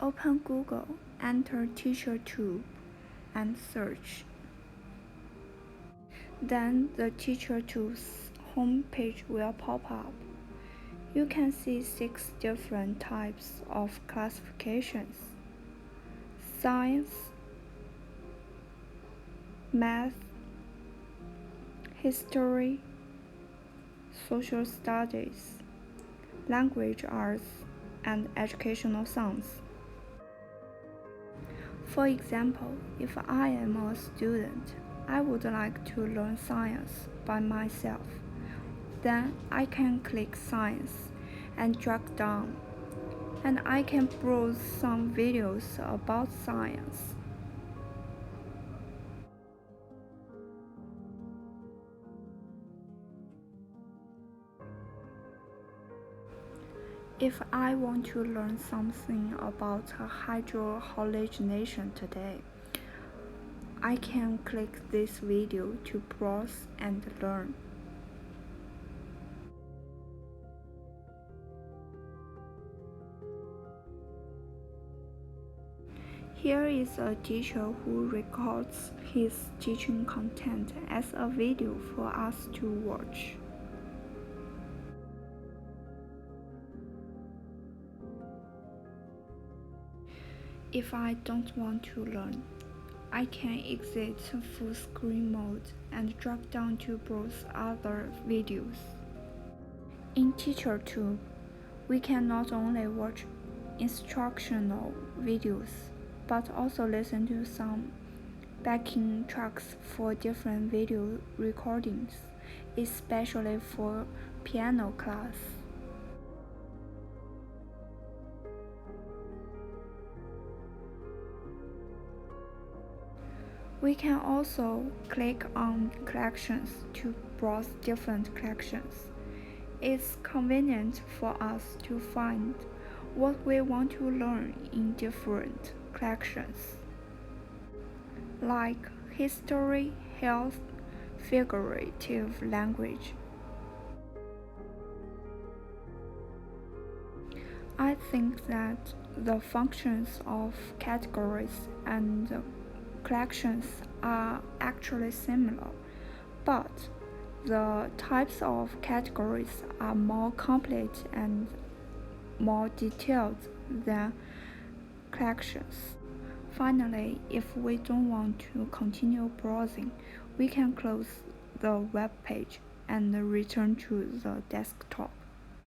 Open Google, enter Teachertube, and search. Then the Teachertube's homepage will pop up. You can see 6 different types of classifications: science, math, history, social studies, language arts, and educational science. For example, if I am a student, I would like to learn science by myself. Then I can click science and drag down, and I can browse some videos about science. If I want to learn something about hydrohallucination today, I can click this video to browse and learn. Here is a teacher who records his teaching content as a video for us to watch. If I don't want to learn, I can exit full screen mode and drag down to browse other videos. In Teachertube, we can not only watch instructional videos, but also listen to some backing tracks for different video recordings, especially for piano class. We can also click on collections to browse different collections. It's convenient for us to find what we want to learn in different collections, like history, health, figurative language. I think that the functions of categories and collections are actually similar, but the types of categories are more complete and more detailed than collections. Finally, if we don't want to continue browsing, we can close the web page and return to the desktop.